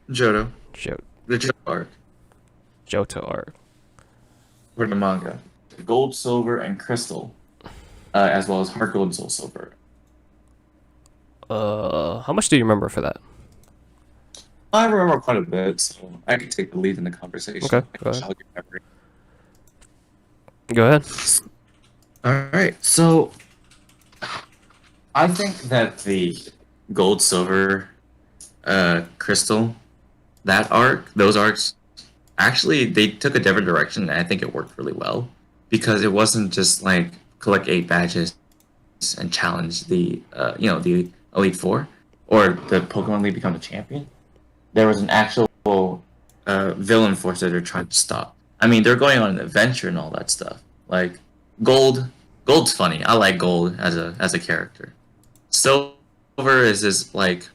Johto. Jo- The Johto arc Johto arc. for the manga. Gold, Silver, and Crystal, as well as HeartGold and SoulSilver. How much do you remember for that? I remember quite a bit, so I can take the lead in the Okay, conversation. I go can ahead. jog your memory. Go ahead. All right, so I think that the Gold, Silver, Crystal, that arc, those arcs, actually they took a different direction, and I think it worked really well because it wasn't just like collect 8 badges and challenge the the Elite Four or the Pokemon League become a champion. There was an actual villain force that they're trying to stop. I mean, they're going on an adventure and all that stuff. Like Gold, Gold's funny. I like Gold as a character. Silver is this like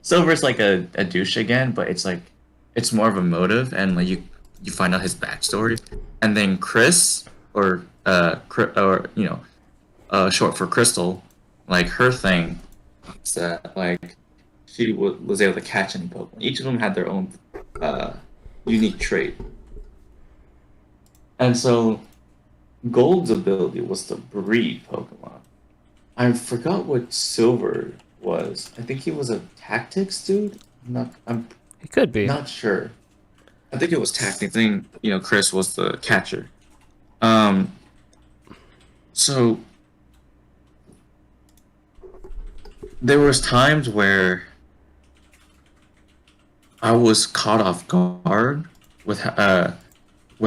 Silver's like a douche again, but it's more of a motive and like you find out his backstory. And then Chris or short for Crystal, like her thing is that like she was able to catch any Pokemon. Each of them had their own uh, unique trait, and so Gold's ability was to breed Pokemon. I forgot what Silver was. I think he was a tactics dude. I'm It could be. not sure. I think it was tactics. I think Chris was the catcher. Um, so there was times where I was caught off guard with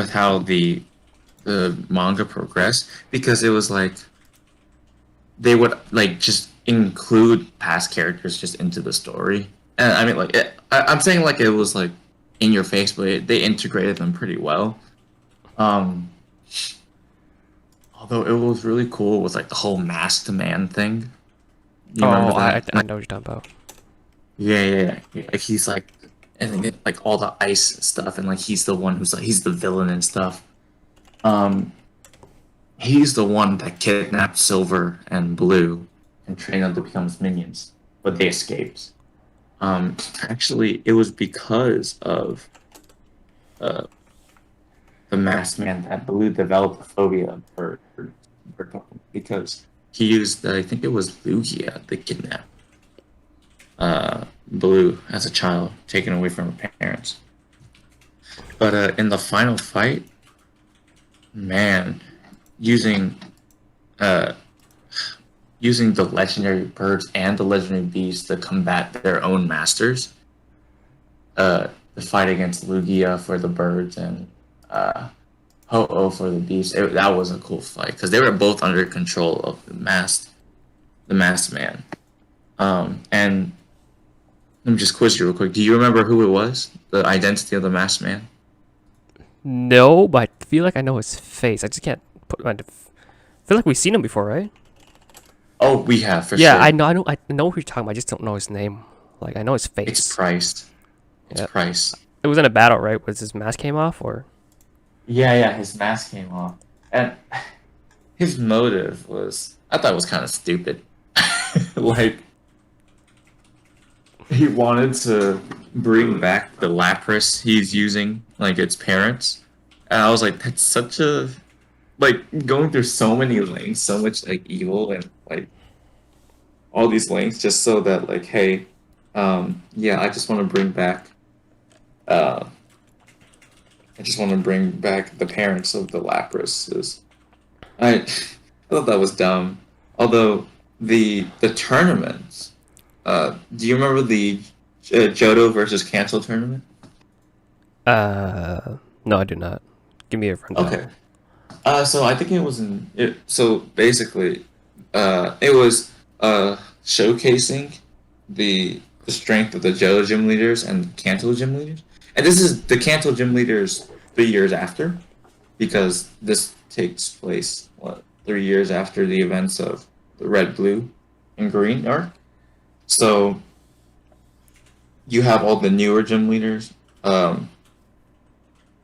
how the manga progressed because it was like they would like just include past characters just into the story. And I mean, like I'm saying like it was like in your face, but they integrated them pretty well. Um, Although it was really cool with like the whole masked man thing. You Oh, remember I that? I know what you're talking about. Yeah. Like he's like, and then, like all the ice stuff, and like he's the one who's like he's the villain and stuff. Um, he's the one that kidnapped Silver and Blue and trained them to become his minions, but they escaped. Actually, it was because of uh, the masked man that Blue developed a phobia for Pokemon because he used I think it was Lugia to kidnap Blue as a child, taken away from her parents. But in the final fight, man, using uh, using the legendary birds and the legendary bees to combat their own masters. The fight against Lugia for the birds and Ho-Oh for the bees. That was a cool fight because they were both under control of the masked man. And let me just quiz you real quick. Do you remember who it was? The identity of the masked man? No, but I feel like I know his face. I just can't put my. Feel like we've seen him before, right? Oh, we have for Yeah, sure. I know who you're talking about. I just don't know his name. Like I know his It's face. Price. It's Yeah, Price. it was in a battle, right? Was his mask came off, or Yeah. His mask came off, and his motive was I thought it was kind of stupid. Like he wanted to bring back the Lapras he's using, like its parents, and I was like, that's such a like going through so many lengths, so much like evil and like all these lengths just so that like, hey, yeah, uh, I just want to bring back the parents of the Lapras. I thought that was dumb. Although the tournaments, do you remember the Johto versus Cancel tournament? no, I do not. Give me a rundown. Okay. So I think it was so basically, it was showcasing the strength of the Johto gym leaders and Kanto gym leaders. And this is the Kanto gym leaders 3 years after, because this takes place, what, 3 years after the events of the Red, Blue, and Green arc. So you have all the newer gym leaders.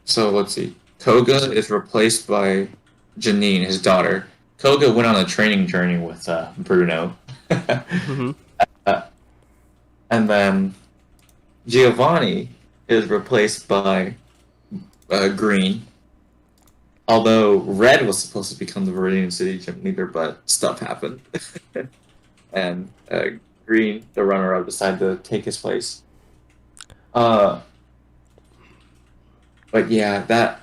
So let's see. Koga is replaced by Janine, his daughter. Koga went on a training journey with Bruno. Mm-hmm. And then Giovanni. is replaced by green. Although red was supposed to become the Viridian City gym leader, but stuff happened, and green, the runner-up, decided to take his place. Uh, but yeah, that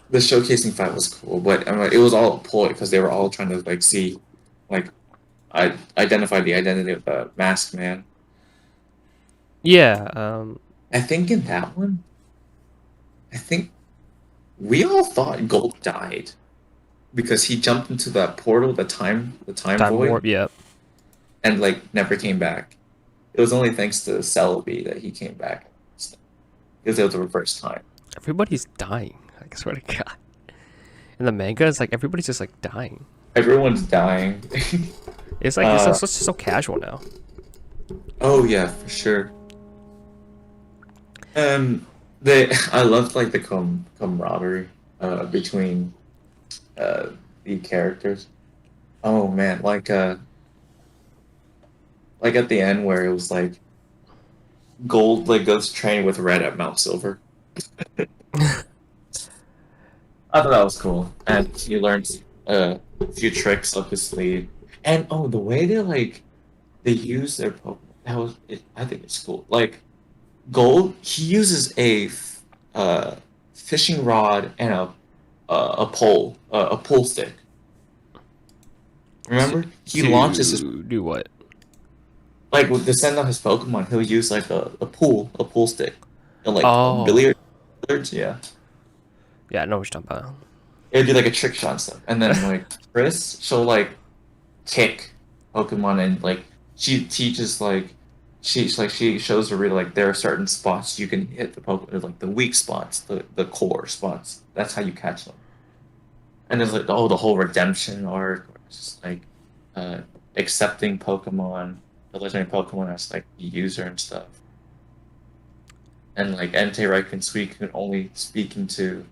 the showcasing fight was cool, but it was all a ploy because they were all trying to like see, like, I identify the identity of the masked man. Yeah. I think in that one, I think we all thought Gold died because he jumped into that portal, the time Time void, warp. Yeah. and like never came back. It was only thanks to Celebi that he came back because it was the reverse time. Everybody's dying. I swear to God. In the manga, it's like everybody's just like dying. Everyone's dying. It's like it's just so casual now. Oh yeah, for sure. I loved like the camaraderie between the characters. Oh man, like at the end where it was like Gold like goes train with Red at Mount Silver. I thought that was cool, and he learns a few tricks up his sleeve. And oh, the way they use their Pokemon, I think it's cool. Like Gold, he uses a fishing rod and a pole, a pull stick. Remember, he launches his do what? like to send out his Pokemon. He'll use like a pull stick, and like Oh. billiards. Yeah, Yeah, I know what you're talking about. it'd do like a trick shot and stuff. And then like Chris, she'll like kick Pokemon and like she teaches she shows her really like there are certain spots you can hit the Pokemon like the weak spots, the core spots. That's how you catch them. And there's like the whole redemption arc, where it's just like accepting Pokemon, the legendary Pokemon as like the user and stuff. And like Entei, Raikou, and Suicune can only speak into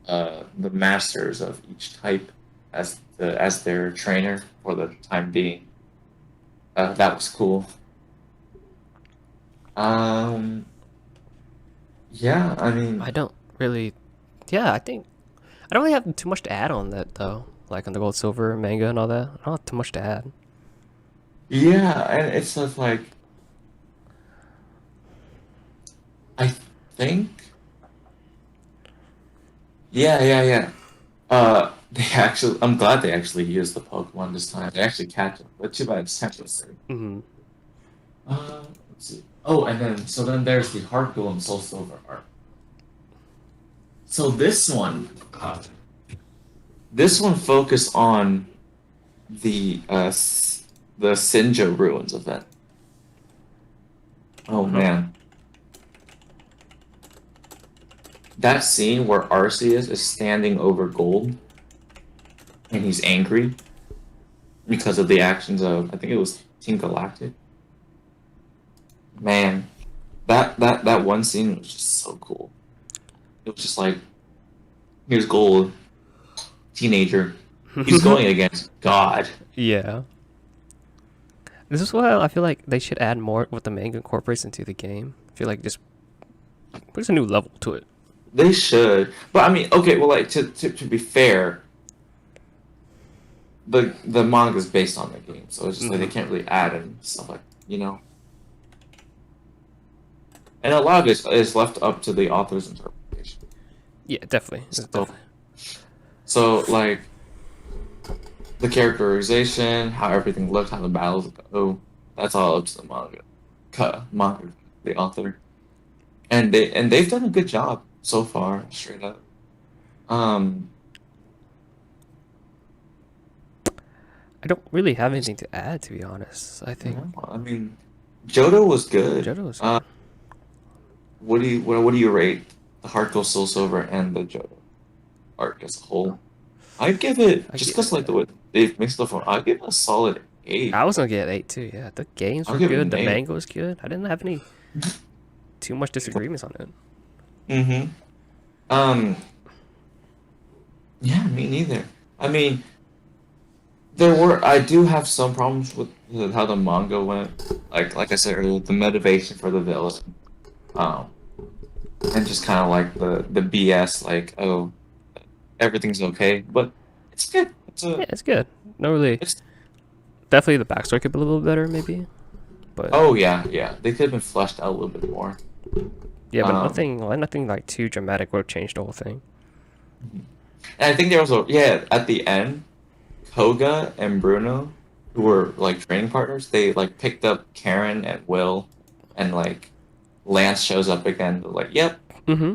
the masters of each type as their trainer for the time being. That was cool. Yeah, I mean, I don't really. Yeah, I think I don't really have too much to add on that though. Like on the Gold Silver manga and all that. I don't have too much to add. yeah, and it's just like I think, yeah. I'm glad they actually used the Pokemon this time. They actually catch them, but too bad it's temporary. Hmm. Let's see. Oh, and then there's the HeartGold and SoulSilver art. So this one focused on the Sinjo ruins event. Oh man, that scene where Arceus is standing over Gold, and he's angry because of the actions of I think it was Team Galactic. Man, that one scene was just so cool. It was just like, here's Gold, teenager. He's going against God. Yeah. This is why I feel like they should add more what the manga incorporates into the game. I feel like just puts a new level to it. They should, but I mean, okay. Well, like to be fair, the manga is based on the game, so it's just like they can't really add and stuff like And a lot of it is left up to the author's interpretation. Yeah, definitely. So like the characterization, how everything looked, how the battles go, that's all up to the manga, the author, and they've done a good job so far, straight up. I don't really have anything to add, to be honest. I think I mean, Johto was good. Johto was What do you rate the HeartGold, SoulSilver, and the Johto arc as a whole? I'd give it just because like the way they've mixed the form. I'd give it a solid 8. I was gonna get 8 too. Yeah, the games I'll were give it good. an The 8. manga was good. I didn't have any too much disagreements on it. Mm-hmm. Yeah, me neither. I mean, I do have some problems with how the manga went. Like I said earlier, the motivation for the villain. Um, and just kind of like the BS, like, oh, everything's okay, but it's good. Yeah, it's good. No, really. It's Definitely the backstory could be a little bit better, maybe. But oh yeah, yeah. They could have been fleshed out a little bit more. yeah, but Um, nothing like too dramatic would have changed the whole thing. and I think there was a yeah at the end, Koga and Bruno, who were like training partners, they like picked up Karen and Will, and like Lance shows up again. They're like, yep, Mm-hmm.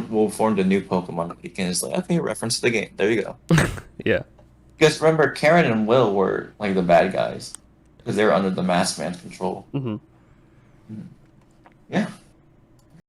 we'll form a new Pokemon. You can just like okay, reference to the game. There you go. Yeah. Because remember, Karen and Will were like the bad guys because they were under the Masked Man's control. Mm-hmm. Yeah.